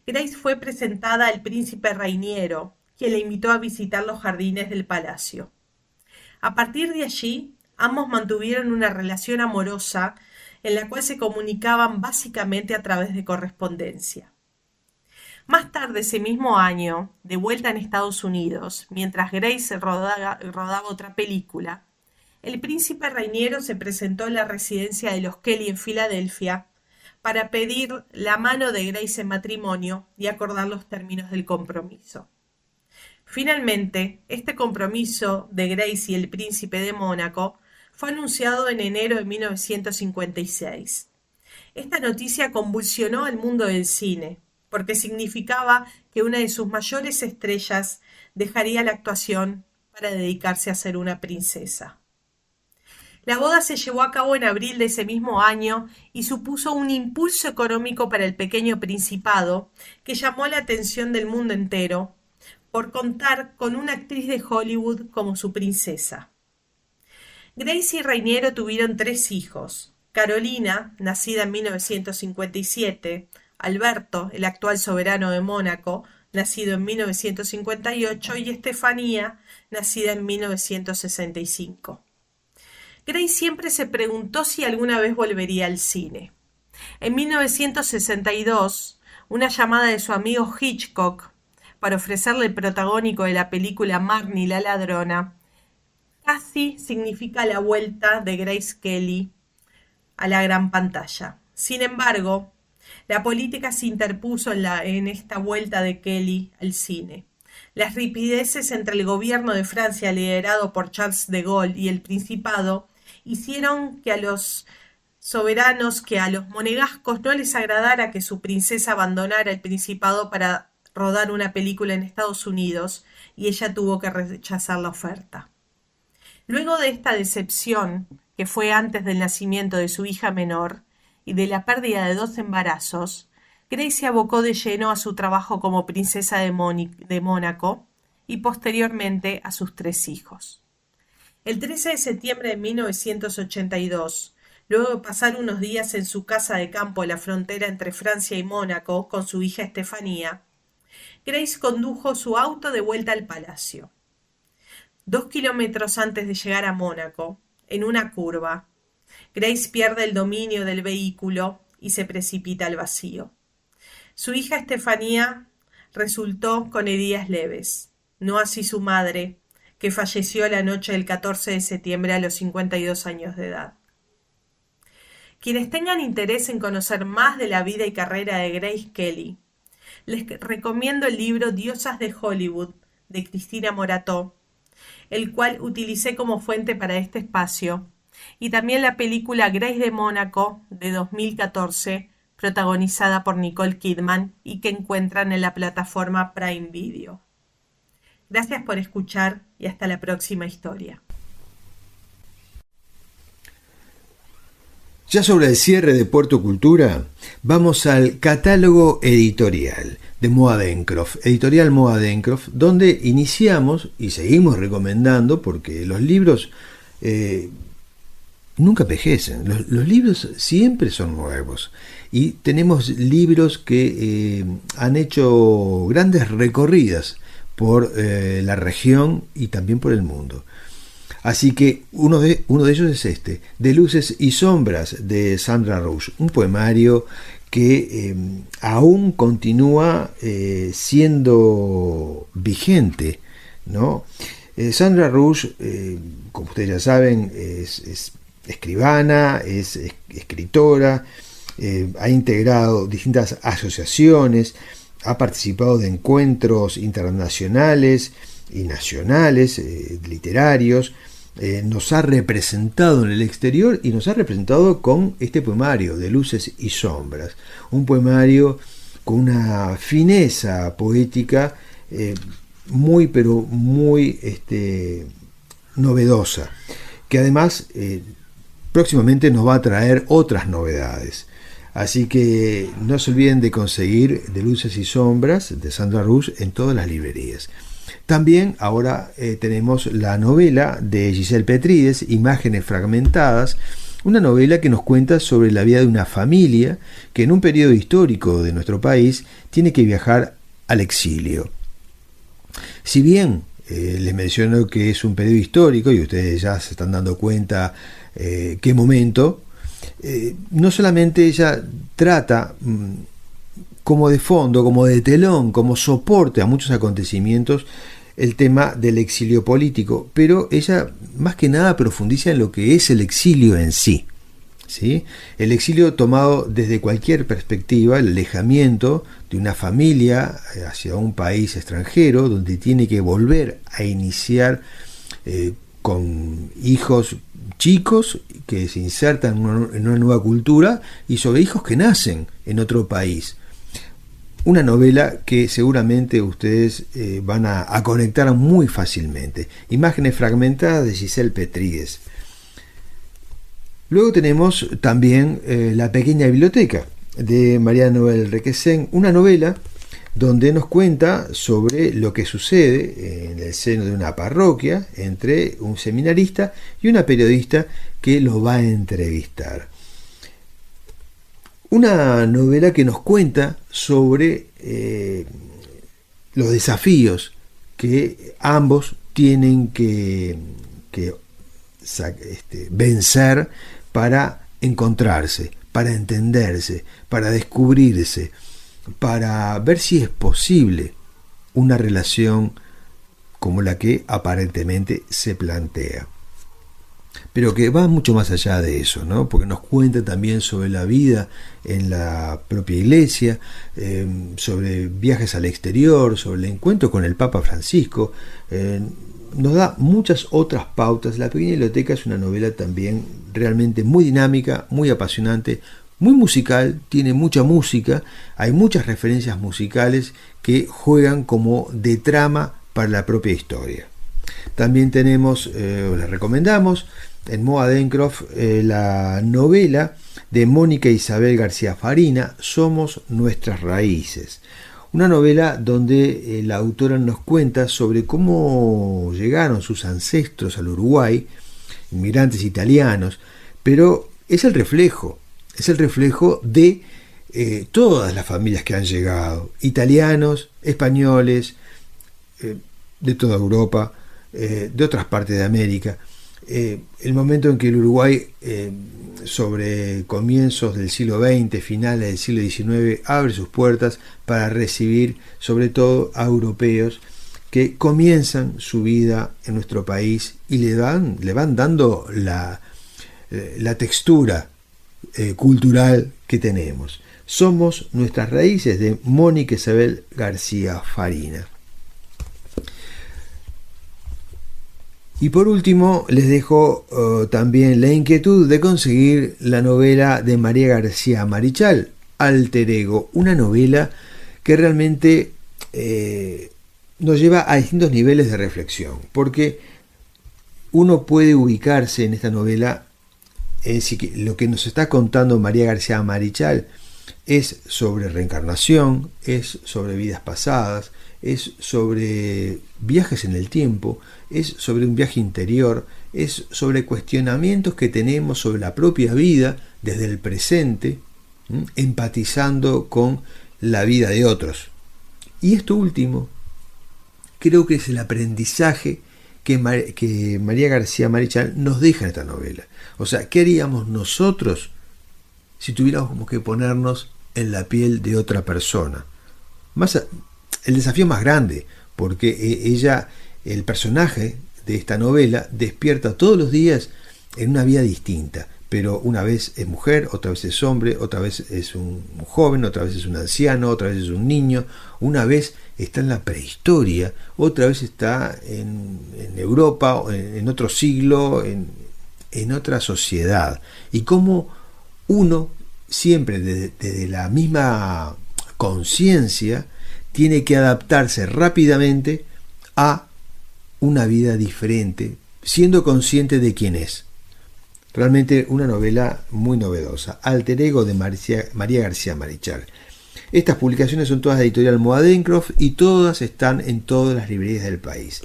Grace fue presentada al príncipe Rainiero, quien la invitó a visitar los jardines del palacio. A partir de allí, ambos mantuvieron una relación amorosa en la cual se comunicaban básicamente a través de correspondencia. Más tarde ese mismo año, de vuelta en Estados Unidos, mientras Grace rodaba otra película, el príncipe Rainiero se presentó en la residencia de los Kelly en Filadelfia para pedir la mano de Grace en matrimonio y acordar los términos del compromiso. Finalmente, este compromiso de Grace y el príncipe de Mónaco fue anunciado en enero de 1956. Esta noticia convulsionó al mundo del cine, porque significaba que una de sus mayores estrellas dejaría la actuación para dedicarse a ser una princesa. La boda se llevó a cabo en abril de ese mismo año y supuso un impulso económico para el pequeño principado que llamó la atención del mundo entero por contar con una actriz de Hollywood como su princesa. Grace y Rainiero tuvieron 3 hijos: Carolina, nacida en 1957, Alberto, el actual soberano de Mónaco, nacido en 1958, y Estefanía, nacida en 1965. Grace siempre se preguntó si alguna vez volvería al cine. En 1962, una llamada de su amigo Hitchcock para ofrecerle el protagónico de la película Marnie la ladrona casi significa la vuelta de Grace Kelly a la gran pantalla. Sin embargo, la política se interpuso en esta vuelta de Kelly al cine. Las ripideces entre el gobierno de Francia liderado por Charles de Gaulle y el Principado hicieron que a los soberanos, que a los monegascos no les agradara que su princesa abandonara el Principado para rodar una película en Estados Unidos, y ella tuvo que rechazar la oferta. Luego de esta decepción, que fue antes del nacimiento de su hija menor y de la pérdida de 2 embarazos, Grace se abocó de lleno a su trabajo como princesa de Mónaco y posteriormente a sus 3 hijos. El 13 de septiembre de 1982, luego de pasar unos días en su casa de campo en la frontera entre Francia y Mónaco con su hija Estefanía, Grace condujo su auto de vuelta al palacio. 2 kilómetros antes de llegar a Mónaco, en una curva, Grace pierde el dominio del vehículo y se precipita al vacío. Su hija Estefanía resultó con heridas leves, no así su madre, que falleció la noche del 14 de septiembre a los 52 años de edad. Quienes tengan interés en conocer más de la vida y carrera de Grace Kelly, les recomiendo el libro Diosas de Hollywood, de Cristina Morató, el cual utilicé como fuente para este espacio, y también la película Grace de Mónaco, de 2014, protagonizada por Nicole Kidman y que encuentran en la plataforma Prime Video. Gracias por escuchar y hasta la próxima historia. Ya sobre el cierre de Puerto Cultura, vamos al catálogo editorial de Moa Dencroft, editorial Moa Dencroft, donde iniciamos y seguimos recomendando, porque los libros nunca envejecen, los libros siempre son nuevos, y tenemos libros que han hecho grandes recorridas por la región y también por el mundo. Así que uno de ellos es este, De Luces y Sombras, de Sandra Rush, un poemario que aún continúa siendo vigente, ¿no? Sandra Rush, como ustedes ya saben, es escribana, es escritora, ha integrado distintas asociaciones, ha participado de encuentros internacionales y nacionales, literarios, nos ha representado en el exterior y nos ha representado con este poemario, De Luces y Sombras, un poemario con una fineza poética muy novedosa, que además próximamente nos va a traer otras novedades. Así que no se olviden de conseguir De Luces y Sombras de Sandra Rush en todas las librerías. También ahora tenemos la novela de Giselle Petrides, Imágenes Fragmentadas, una novela que nos cuenta sobre la vida de una familia que en un periodo histórico de nuestro país tiene que viajar al exilio. Si bien les menciono que es un periodo histórico y ustedes ya se están dando cuenta qué momento, no solamente ella trata como de fondo, como de telón, como soporte a muchos acontecimientos el tema del exilio político, pero ella más que nada profundiza en lo que es el exilio en sí, ¿sí? El exilio tomado desde cualquier perspectiva, el alejamiento de una familia hacia un país extranjero donde tiene que volver a iniciar con hijos chicos que se insertan en una nueva cultura y sobre hijos que nacen en otro país. Una novela que seguramente ustedes van a conectar muy fácilmente. Imágenes Fragmentadas de Giselle Petrides. Luego tenemos también La Pequeña Biblioteca de María Noel Requesén, una novela donde nos cuenta sobre lo que sucede en el seno de una parroquia entre un seminarista y una periodista que lo va a entrevistar. Una novela que nos cuenta sobre los desafíos que ambos tienen que vencer para encontrarse, para entenderse, para descubrirse, para ver si es posible una relación como la que aparentemente se plantea. Pero que va mucho más allá de eso, ¿no? Porque nos cuenta también sobre la vida en la propia iglesia, sobre viajes al exterior, sobre el encuentro con el Papa Francisco. Nos da muchas otras pautas. La Pequeña Biblioteca es una novela también realmente muy dinámica, muy apasionante, muy musical, tiene mucha música, hay muchas referencias musicales que juegan como de trama para la propia historia. También tenemos, les recomendamos, en Moa Dencroft, la novela de Mónica Isabel García Farina, Somos Nuestras Raíces. Una novela donde la autora nos cuenta sobre cómo llegaron sus ancestros al Uruguay, inmigrantes italianos, pero es el reflejo de todas las familias que han llegado, italianos, españoles, de toda Europa, de otras partes de América. El momento en que el Uruguay, sobre comienzos del siglo XX, finales del siglo XIX, abre sus puertas para recibir sobre todo a europeos que comienzan su vida en nuestro país y le van dando la textura cultural que tenemos. Somos Nuestras Raíces, de Mónica Isabel García Farina. Y por último les dejo también la inquietud de conseguir la novela de María García Marichal, Alter Ego, una novela que realmente nos lleva a distintos niveles de reflexión, porque uno puede ubicarse en esta novela, lo que nos está contando María García Marichal es sobre reencarnación, es sobre vidas pasadas, es sobre viajes en el tiempo, es sobre un viaje interior, es sobre cuestionamientos que tenemos sobre la propia vida desde el presente, empatizando con la vida de otros. Y esto último creo que es el aprendizaje que María García Marichal nos deja en esta novela. O sea, ¿qué haríamos nosotros si tuviéramos que ponernos en la piel de otra persona? El desafío más grande, porque ella, el personaje de esta novela, despierta todos los días en una vida distinta, pero una vez es mujer, otra vez es hombre, otra vez es un joven, otra vez es un anciano, otra vez es un niño, una vez está en la prehistoria, otra vez está en Europa, en otro siglo, en otra sociedad. Y cómo uno siempre desde la misma conciencia tiene que adaptarse rápidamente a una vida diferente, siendo consciente de quién es. Realmente una novela muy novedosa. Alter Ego de María García Marichal. Estas publicaciones son todas de editorial Moadencroft y todas están en todas las librerías del país.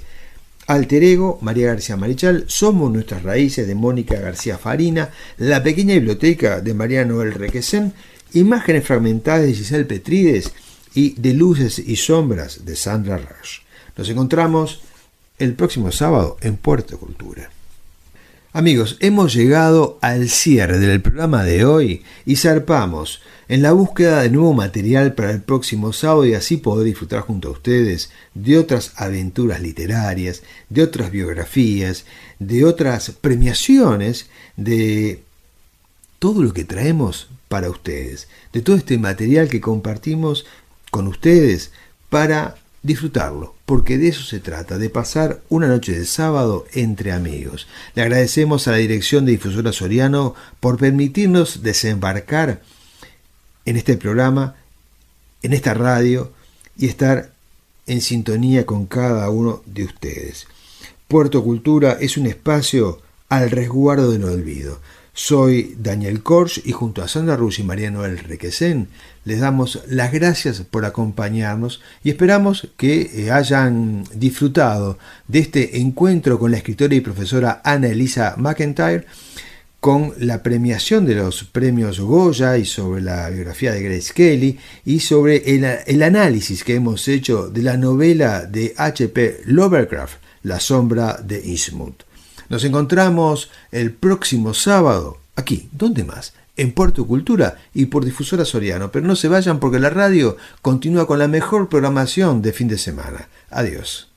Alter Ego, María García Marichal, Somos nuestras raíces de Mónica García Farina, La pequeña biblioteca de María Noel Requesén, Imágenes fragmentadas de Giselle Petrides y De luces y sombras de Sandra Rush. Nos encontramos el próximo sábado en Puerto Cultura. Amigos, hemos llegado al cierre del programa de hoy y zarpamos en la búsqueda de nuevo material para el próximo sábado y así poder disfrutar junto a ustedes de otras aventuras literarias, de otras biografías, de otras premiaciones, de todo lo que traemos para ustedes, de todo este material que compartimos con ustedes para disfrutarlo, porque de eso se trata, de pasar una noche de sábado entre amigos. Le agradecemos a la dirección de Difusora Soriano por permitirnos desembarcar en este programa, en esta radio y estar en sintonía con cada uno de ustedes. Puerto Cultura es un espacio al resguardo del olvido. Soy Daniel Korsch y junto a Sandra Rush y María Noel Requesén les damos las gracias por acompañarnos y esperamos que hayan disfrutado de este encuentro con la escritora y profesora Ana Elisa McIntyre, con la premiación de los premios Goya y sobre la biografía de Grace Kelly y sobre el análisis que hemos hecho de la novela de H.P. Lovecraft, La sombra de Innsmouth. Nos encontramos el próximo sábado, aquí, ¿dónde más? En Puerto Cultura y por Difusora Soriano. Pero no se vayan porque la radio continúa con la mejor programación de fin de semana. Adiós.